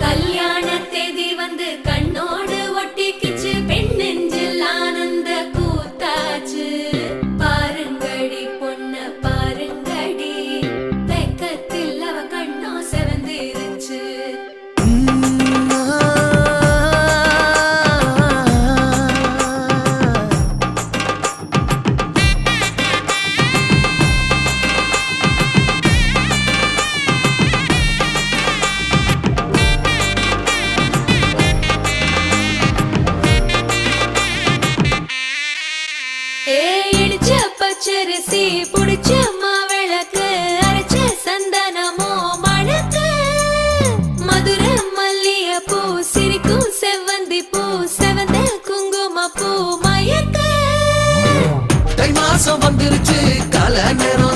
கல்யாண தேதி வந்து கண்ணோடு ஒட்டிக்கிச்சு, பெண் நெஞ்சில் ஆனந்த கூத்தாச்சு. பாருங்கடி பொண்ண பாருங்கடி, வெக்கத்தில் அவ கண்ணோ செவந்திருச்சு. இடிச்ச பச்சரிசி புடிச்ச மாவிளக்கு, அரைச்ச சந்தனமோ மணக்கு. மதுர மல்லிய பூ சிரிக்கும் செவ்வந்தி பூ, செவந்த குங்கும பூ மயக்க. தை மாசம் வந்துருச்சு, கால நேரம்